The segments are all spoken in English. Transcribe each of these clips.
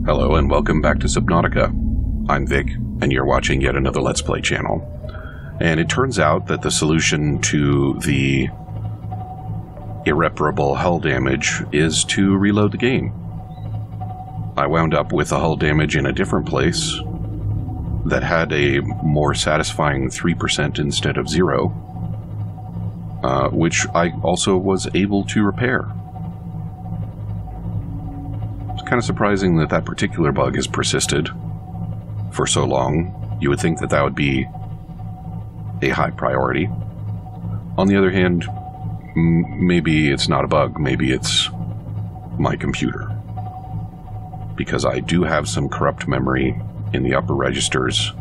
Hello and welcome back to Subnautica. I'm Vic, and you're watching yet another Let's Play channel. And it turns out that the solution to the irreparable hull damage is to reload the game. I wound up with the hull damage in a different place that had a more satisfying 3% instead of 0, which I also was able to repair. Kind of surprising that that particular bug has persisted for so long. You would think that that would be a high priority. On the other hand, maybe it's not a bug, maybe it's my computer. Because I do have some corrupt memory in the upper registers,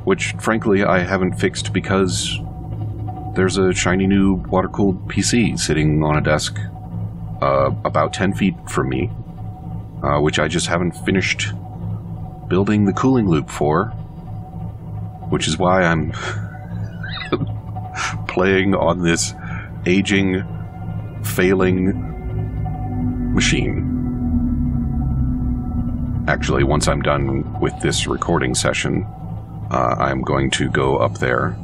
which frankly I haven't fixed because there's a shiny new water-cooled PC sitting on a desk about 10 feet from me, which I just haven't finished building the cooling loop for, which is why I'm playing on this aging, failing machine. Actually, once I'm done with this recording session, I'm going to go up there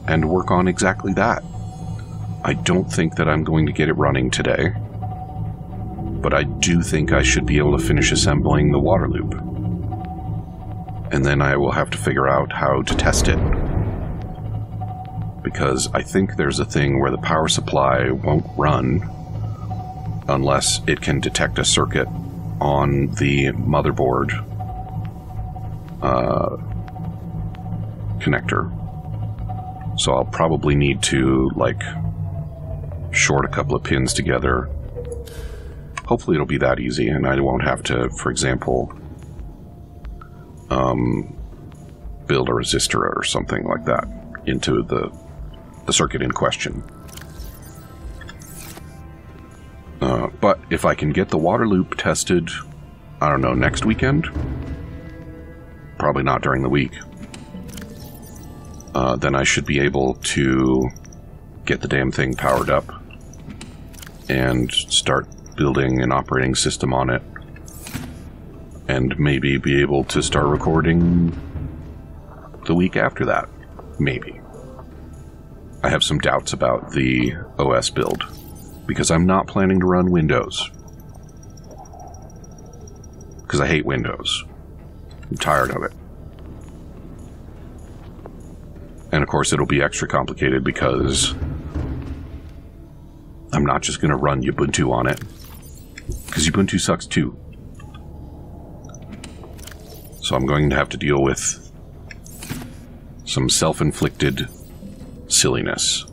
and work on exactly that. I don't think that I'm going to get it running today, but I do think I should be able to finish assembling the water loop. And then I will have to figure out how to test it. Because I think there's a thing where the power supply won't run unless it can detect a circuit on the motherboard connector. So I'll probably need to, like, short a couple of pins together. Hopefully it'll be that easy, and I won't have to, for example, build a resistor or something like that into the circuit in question. But if I can get the water loop tested, I don't know, next weekend? Probably not during the week. Then I should be able to get the damn thing powered up and start building an operating system on it, and maybe be able to start recording the week after that. Maybe. I have some doubts about the OS build, because I'm not planning to run Windows. Because I hate Windows. I'm tired of it. And of course it'll be extra complicated because I'm not just going to run Ubuntu on it. Because Ubuntu sucks too. So I'm going to have to deal with some self-inflicted silliness.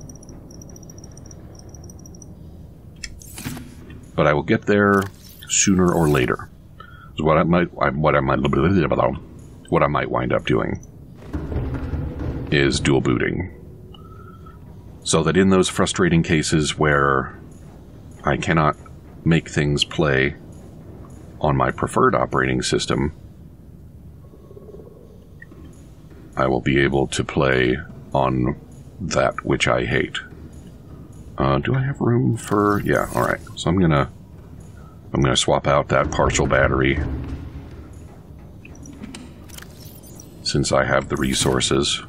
But I will get there sooner or later. So what I might wind up doing is dual booting. So that in those frustrating cases where I cannot make things play on my preferred operating system, I will be able to play on that which I hate. Do I have room for... Yeah, alright. So I'm gonna swap out that partial battery since I have the resources.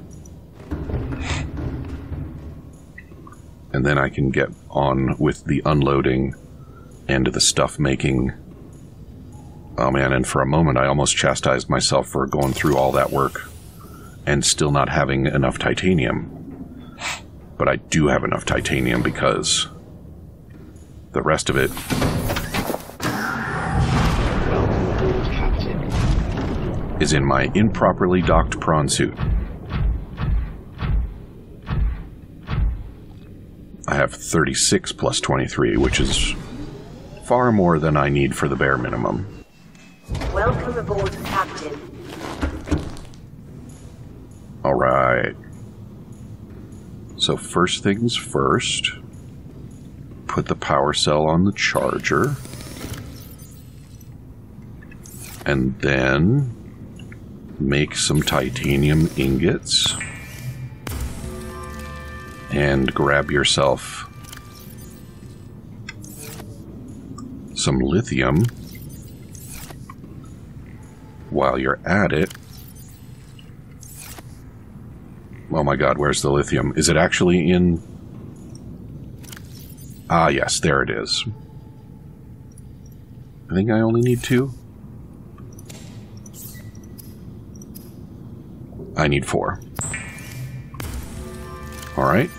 And then I can get on with the unloading and the stuff making. Oh man, and for a moment I almost chastised myself for going through all that work and still not having enough titanium. But I do have enough titanium because the rest of it is in my improperly docked prawn suit. I have 36 plus 23, which is far more than I need for the bare minimum. Welcome aboard, Captain. Alright. So first things first, put the power cell on the charger. And then make some titanium ingots. And grab yourself some lithium while you're at it... Oh my god, where's the lithium? Is it actually in... Ah, yes, there it is. I think I only need 2. I need 4. Alright.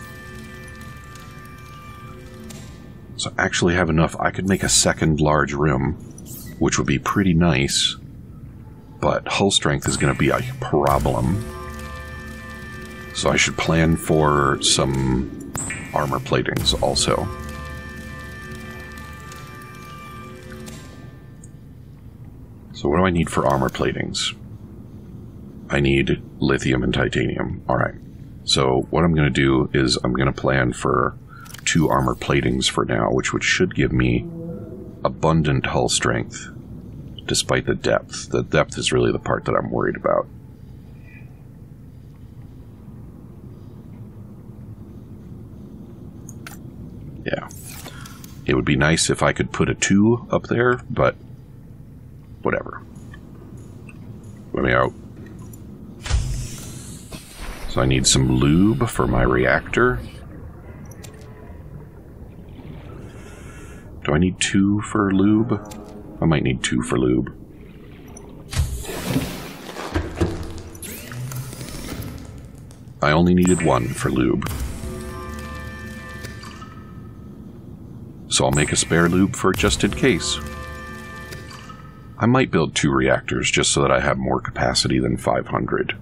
So I actually have enough. I could make a second large room, which would be pretty nice. But hull strength is going to be a problem. So I should plan for some armor platings also. So what do I need for armor platings? I need lithium and titanium. Alright. So what I'm going to do is I'm going to plan for 2 armor platings for now, which should give me abundant hull strength, despite the depth. The depth is really the part that I'm worried about. Yeah. It would be nice if I could put a 2 up there, but whatever. Let me out. So I need some lube for my reactor. Do I need 2 for lube? I might need 2 for lube. I only needed 1 for lube. So I'll make a spare lube for just in case. I might build 2 reactors just so that I have more capacity than 500.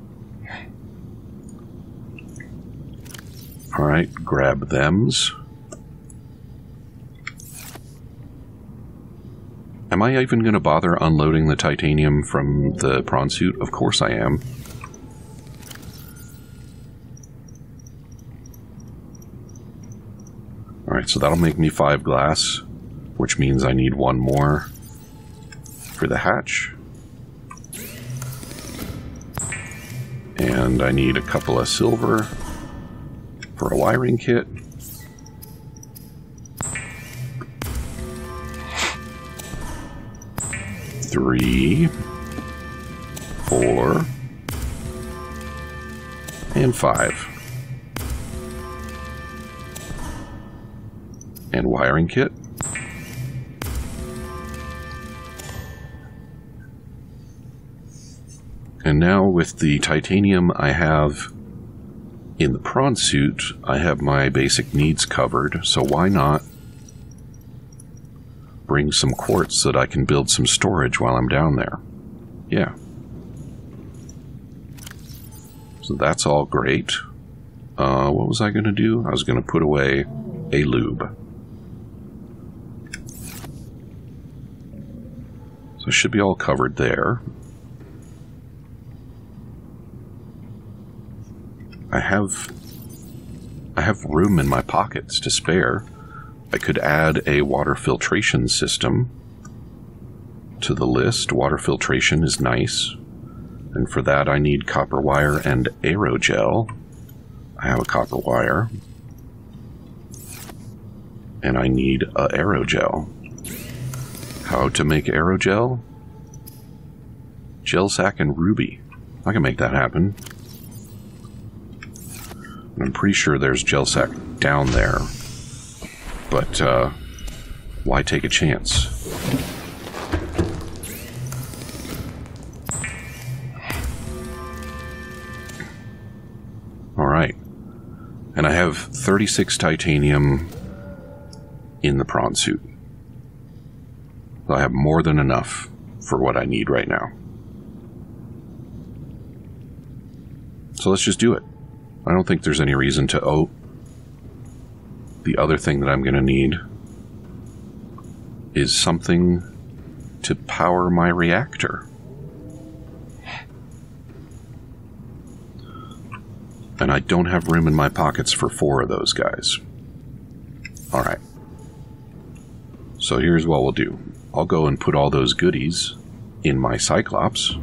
Alright, grab thems. Am I even going to bother unloading the titanium from the prawn suit? Of course I am. Alright, so that'll make me 5 glass, which means I need 1 more for the hatch. And I need a couple of silver for a wiring kit. Three, 4, and 5. And wiring kit. And now with the titanium I have in the prawn suit, I have my basic needs covered, so why not bring some quartz so that I can build some storage while I'm down there. Yeah. So that's all great. What was I going to do? I was going to put away a lube. So it should be all covered there. I have room in my pockets to spare. I could add a water filtration system to the list. Water filtration is nice. And for that I need copper wire and aerogel. I have a copper wire. And I need a aerogel. How to make aerogel? Gel sack and ruby. I can make that happen. I'm pretty sure there's gel sack down there. But, why take a chance? Alright. And I have 36 titanium in the prawn suit. So I have more than enough for what I need right now. So let's just do it. I don't think there's any reason to... Oh, the other thing that I'm going to need is something to power my reactor. And I don't have room in my pockets for 4 of those guys. Alright. So here's what we'll do. I'll go and put all those goodies in my Cyclops.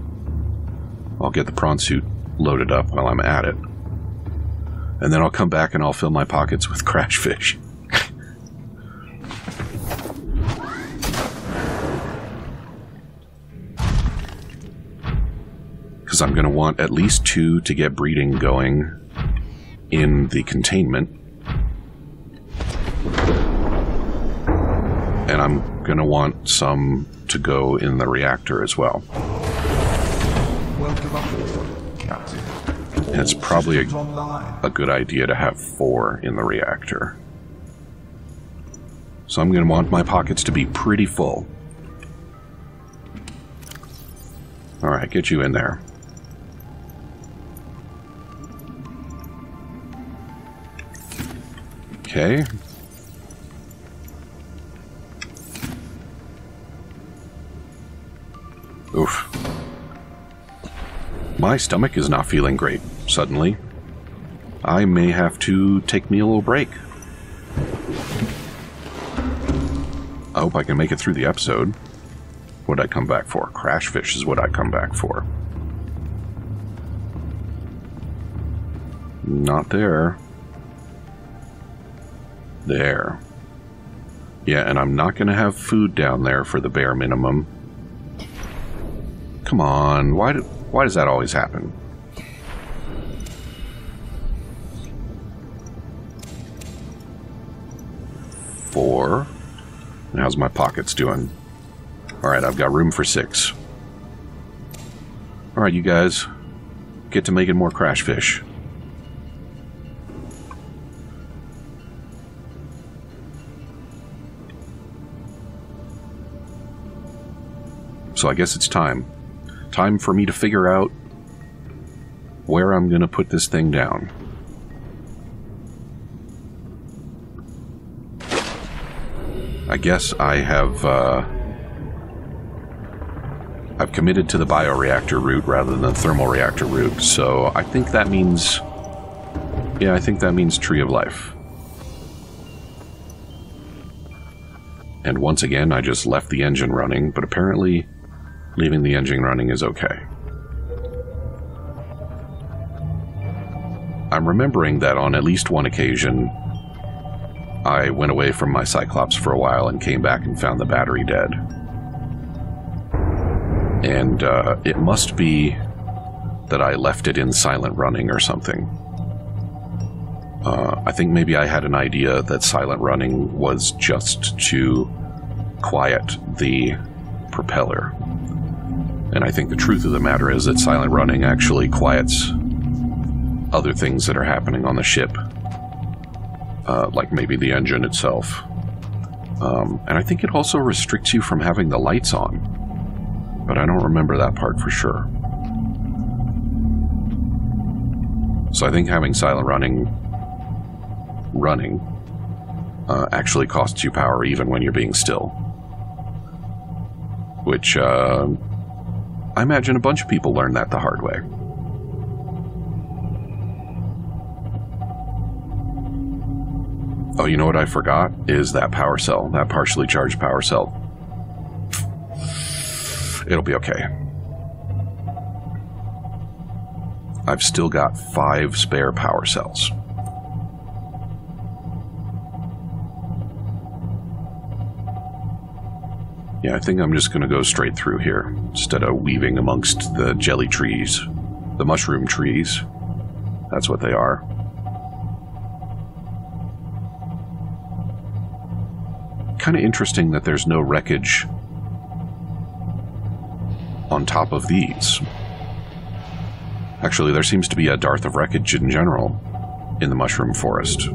I'll get the prawn suit loaded up while I'm at it. And then I'll come back and I'll fill my pockets with crash fish. because I'm going to want at least 2 to get breeding going in the containment. And I'm going to want some to go in the reactor as well. Welcome aboard, Captain. And it's probably a good idea to have 4 in the reactor. So I'm going to want my pockets to be pretty full. Alright, get you in there. Okay. Oof. My stomach is not feeling great, suddenly. I may have to take me a little break. I hope I can make it through the episode. What'd I come back for? Crash fish is what I come back for. Not there. There. Yeah, and I'm not going to have food down there for the bare minimum. Come on, why does that always happen? Four. And how's my pockets doing? Alright, I've got room for 6. Alright, you guys. Get to making more crash fish. So I guess it's time. Time for me to figure out where I'm going to put this thing down. I guess I have, I've committed to the bioreactor route rather than the thermal reactor route, so I think that means... Yeah, I think that means Tree of Life. And once again, I just left the engine running, but apparently leaving the engine running is okay. I'm remembering that on at least one occasion, I went away from my Cyclops for a while and came back and found the battery dead. And it must be that I left it in silent running or something. I think maybe I had an idea that silent running was just to quiet the propeller. And I think the truth of the matter is that silent running actually quiets other things that are happening on the ship. Like maybe the engine itself. And I think it also restricts you from having the lights on. But I don't remember that part for sure. So I think having silent running actually costs you power even when you're being still. Which, I imagine a bunch of people learned that the hard way. Oh, you know what I forgot? Is that power cell. That partially charged power cell. It'll be okay. I've still got 5 spare power cells. Yeah, I think I'm just going to go straight through here, instead of weaving amongst the jelly trees. The mushroom trees. That's what they are. Kind of interesting that there's no wreckage on top of these. Actually, there seems to be a dearth of wreckage in general in the mushroom forest.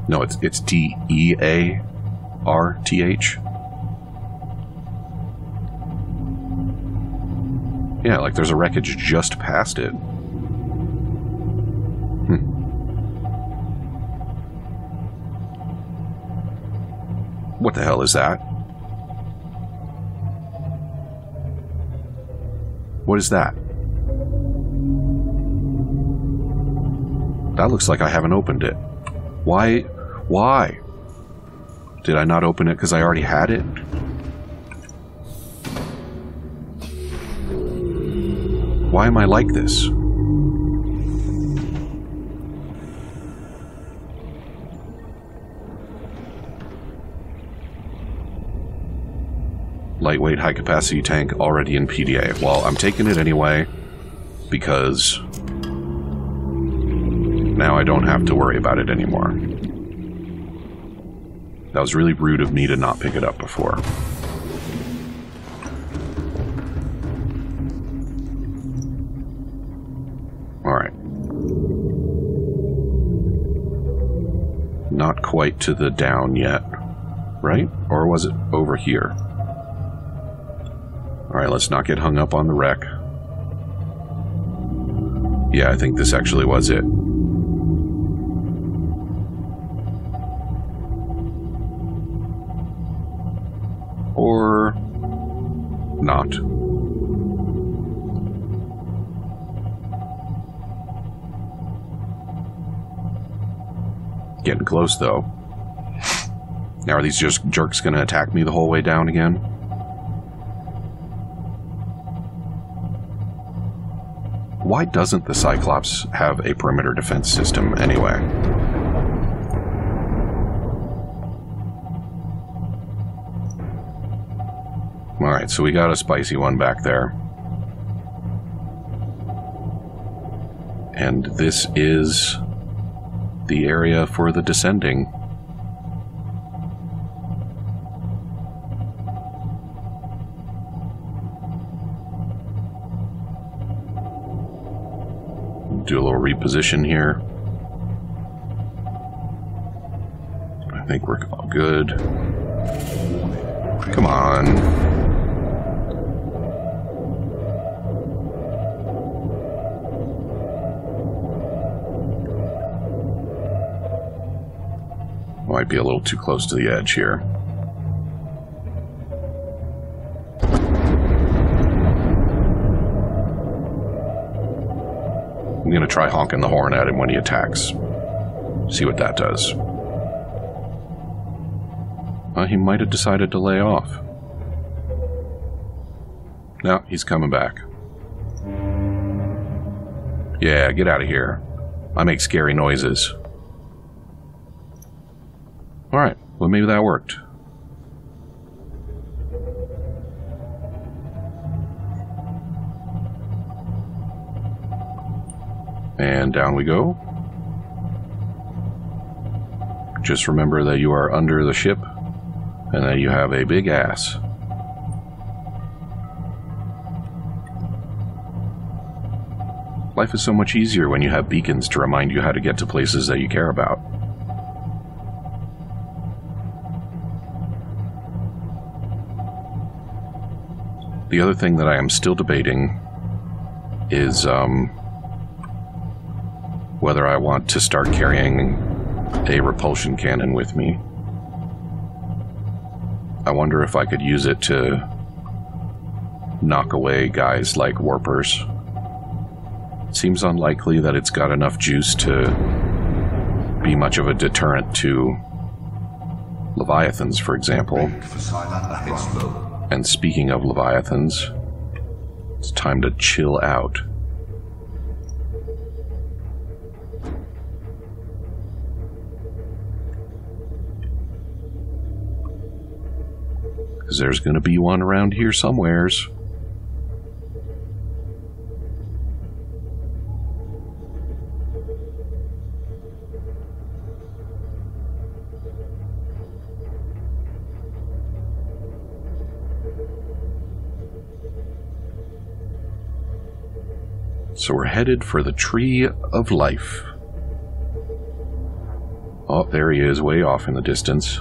No, it's D-E-A-R-T-H. Yeah, like there's a wreckage just past it. What the hell is that? What is that? That looks like I haven't opened it. Why? Why? Did I not open it because I already had it? Why am I like this? lightweight, high-capacity tank already in PDA. Well, I'm taking it anyway, because now I don't have to worry about it anymore. That was really rude of me to not pick it up before. Alright. Not quite to the down yet, right? Or was it over here? Alright, let's not get hung up on the wreck. Yeah, I think this actually was it. Or not. Getting close, though. Now, are these just jerks going to attack me the whole way down again? Why doesn't the Cyclops have a perimeter defense system anyway? Alright, so we got a spicy one back there. And this is the area for the descending. Do a little reposition here. I think we're all good. Come on. Might be a little too close to the edge here. I'm gonna try honking the horn at him when he attacks. See what that does. He might have decided to lay off. No, he's coming back. Yeah, get out of here. I make scary noises. Alright, well maybe that worked. And down we go. Just remember that you are under the ship and that you have a big ass. Life is so much easier when you have beacons to remind you how to get to places that you care about. The other thing that I am still debating is whether I want to start carrying a repulsion cannon with me. I wonder if I could use it to knock away guys like warpers. It seems unlikely that it's got enough juice to be much of a deterrent to Leviathans, for example. And speaking of Leviathans, it's time to chill out. Because there's going to be one around here somewheres. So we're headed for the Tree of Life. Oh, there he is, way off in the distance.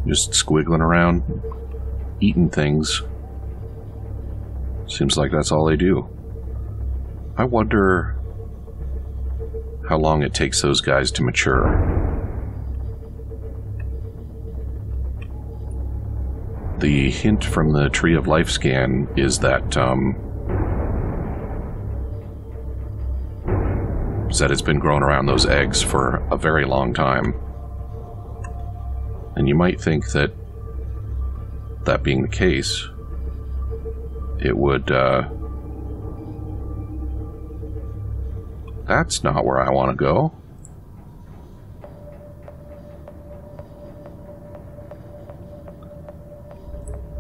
Just squiggling around, eating things. Seems like that's all they do. I wonder how long it takes those guys to mature. The hint from the Tree of Life scan is that it's been growing around those eggs for a very long time. And you might think that, that being the case, it would, that's not where I want to go.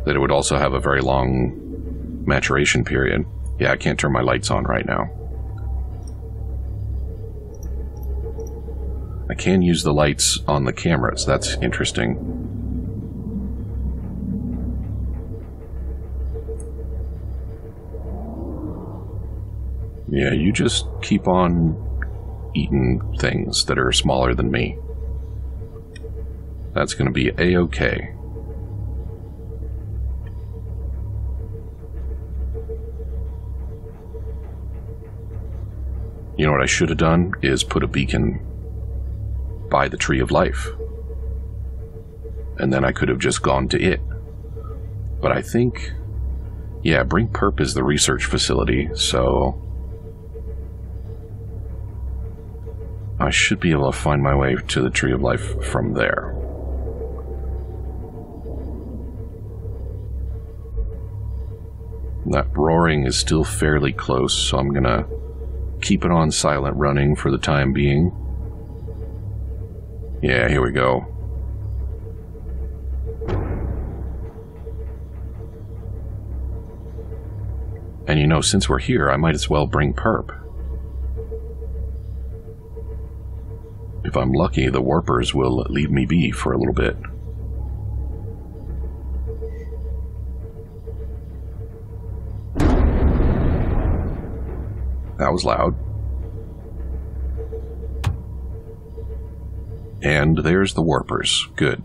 that it would also have a very long maturation period. Yeah, I can't turn my lights on right now. I can use the lights on the cameras. That's interesting. Yeah, you just keep on eating things that are smaller than me. That's going to be A-okay. You know what I should have done is put a beacon by the Tree of Life. And then I could have just gone to it. But I think, yeah, bring Purp is the research facility, so I should be able to find my way to the Tree of Life from there. That roaring is still fairly close, so I'm gonna keep it on silent running for the time being. Yeah, here we go. And you know, since we're here, I might as well bring Purp. If I'm lucky, the warpers will leave me be for a little bit. That was loud. And there's the warpers. Good.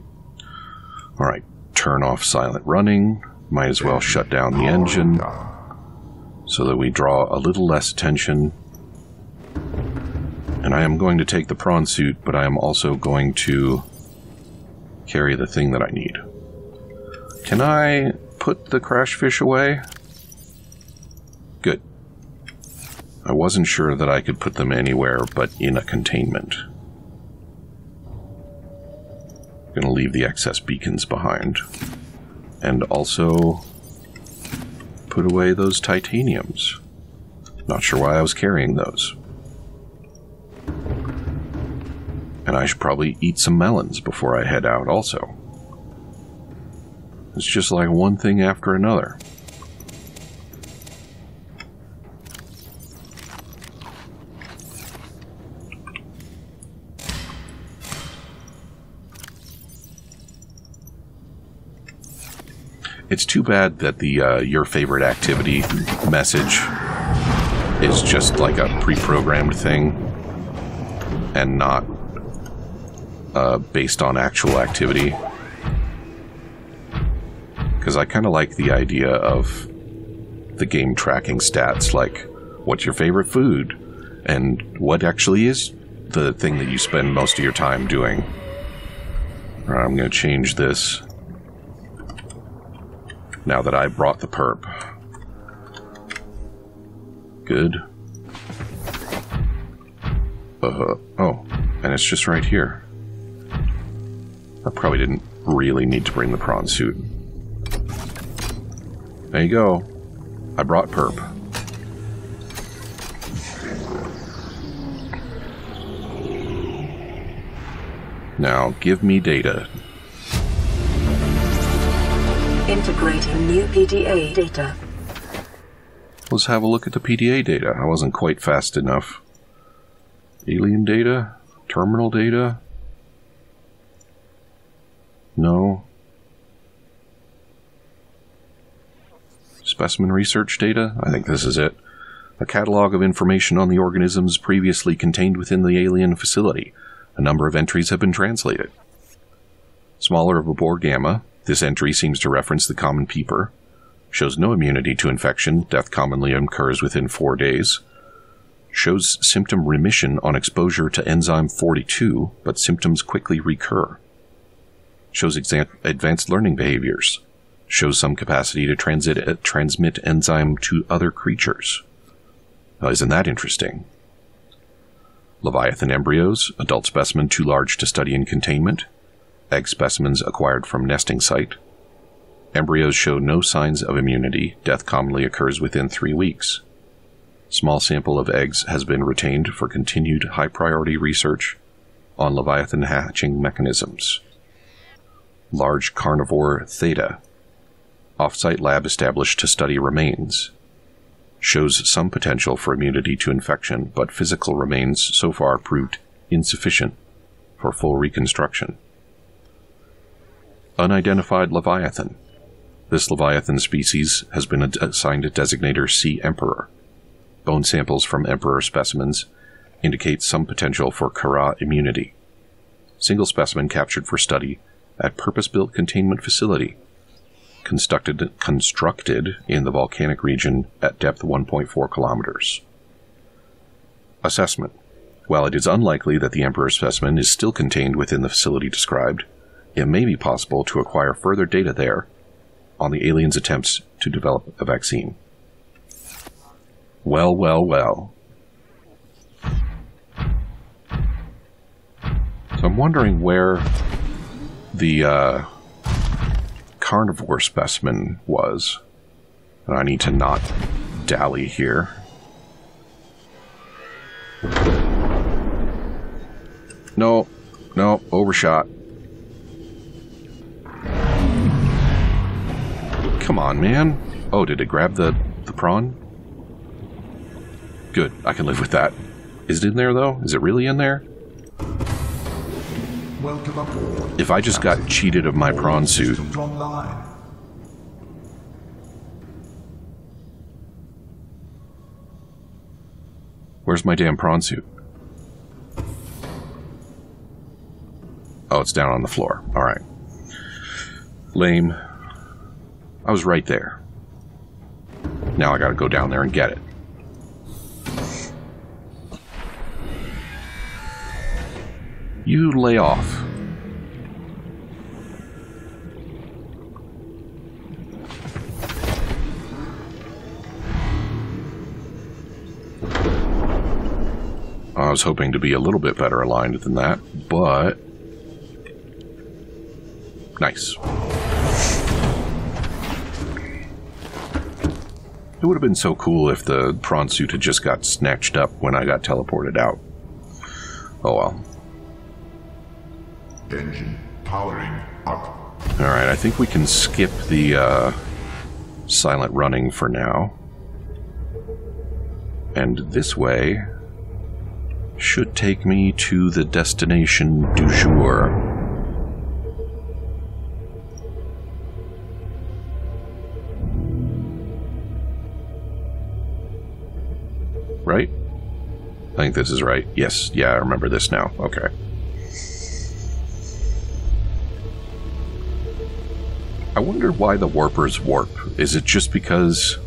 Alright, turn off silent running. Might as well shut down the engine so that we draw a little less attention. And I am going to take the prawn suit, but I am also going to carry the thing that I need. Can I put the crash fish away? Good. I wasn't sure that I could put them anywhere but in a containment. I'm going to leave the excess beacons behind. And also put away those titaniums. Not sure why I was carrying those. And I should probably eat some melons before I head out also. It's just like one thing after another. It's too bad that the your favorite activity message is just like a pre-programmed thing and not based on actual activity. Because I kind of like the idea of the game tracking stats, like what's your favorite food and what actually is the thing that you spend most of your time doing. Alright, I'm going to change this now that I brought the Purp. Good. Oh, and it's just right here. I probably didn't really need to bring the prawn suit. There you go. I brought Purp. Now, give me data. Integrating new PDA data. Let's have a look at the PDA data. I wasn't quite fast enough. Alien data? Terminal data? No. Specimen research data? I think this is it. A catalog of information on the organisms previously contained within the alien facility. A number of entries have been translated. Smaller of a Bohr gamma, this entry seems to reference the common peeper. Shows no immunity to infection. Death commonly occurs within 4 days. Shows symptom remission on exposure to enzyme 42, but symptoms quickly recur. Shows advanced learning behaviors. Shows some capacity to transmit enzyme to other creatures. Isn't that interesting? Leviathan embryos, adult specimen too large to study in containment. Egg specimens acquired from nesting site. Embryos show no signs of immunity. Death commonly occurs within 3 weeks. Small sample of eggs has been retained for continued high-priority research on Leviathan hatching mechanisms. Large carnivore theta. Off-site lab established to study remains. Shows some potential for immunity to infection, but physical remains so far proved insufficient for full reconstruction. Unidentified Leviathan. This Leviathan species has been assigned a designator C. Emperor. Bone samples from Emperor specimens indicate some potential for Kara immunity. Single specimen captured for study at purpose-built containment facility, constructed in the volcanic region at depth 1.4 kilometers. Assessment. While it is unlikely that the Emperor specimen is still contained within the facility described, it may be possible to acquire further data there on the aliens' attempts to develop a vaccine. Well, well, well. So I'm wondering where the carnivore specimen was. And I need to not dally here. No, overshot. Come on, man. Oh, did it grab the prawn? Good, I can live with that. Is it in there, though? Is it really in there? Welcome aboard. If I just got cheated of my prawn suit... Where's my damn prawn suit? Oh, it's down on the floor. Alright. Lame. I was right there. Now I gotta go down there and get it. You lay off. I was hoping to be a little bit better aligned than that, but... Nice. It would have been so cool if the prawn suit had just got snatched up when I got teleported out. Oh well. Engine powering up. Alright, I think we can skip the silent running for now. And this way should take me to the destination du jour. Right? I think this is right. Yes, yeah, I remember this now. Okay. I wonder why the warpers warp. Is it just because...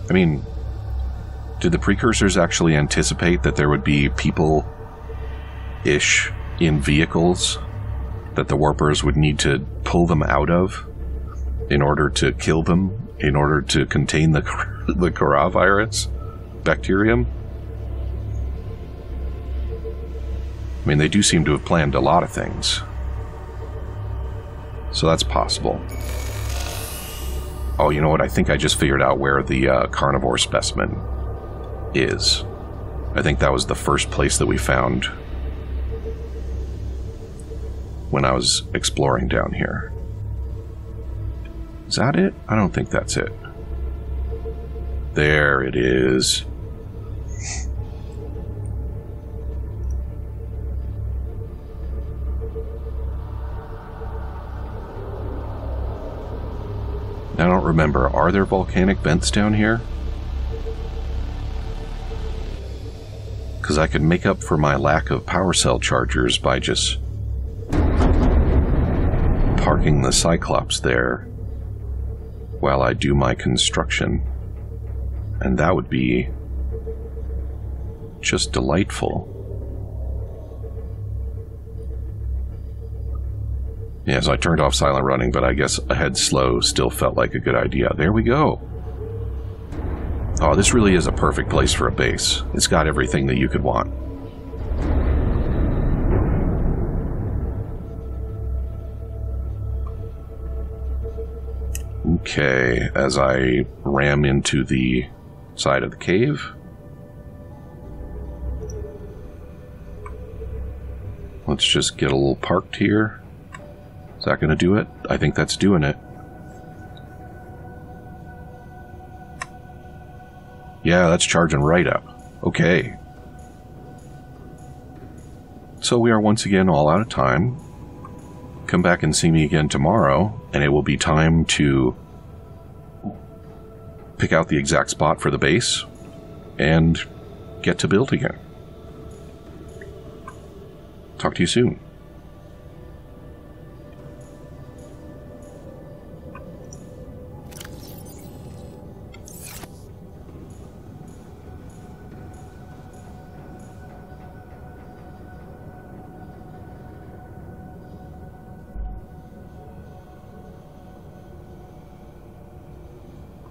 I mean, did the precursors actually anticipate that there would be people-ish in vehicles that the warpers would need to pull them out of in order to kill them, in order to contain the coronavirus bacterium? I mean, they do seem to have planned a lot of things. So that's possible. Oh, you know what? I think I just figured out where the carnivore specimen is. I think that was the first place that we found when I was exploring down here. Is that it? I don't think that's it. There it is. I don't remember. Are there volcanic vents down here? Because I could make up for my lack of power cell chargers by just parking the Cyclops there while I do my construction. And that would be just delightful. Yeah, so I turned off silent running, but I guess ahead slow still felt like a good idea. There we go. Oh, this really is a perfect place for a base. It's got everything that you could want. Okay, as I ram into the side of the cave. Let's just get a little parked here. Is that going to do it? I think that's doing it. Yeah, that's charging right up. Okay. So we are once again all out of time. Come back and see me again tomorrow, and it will be time to pick out the exact spot for the base and get to building it. Talk to you soon.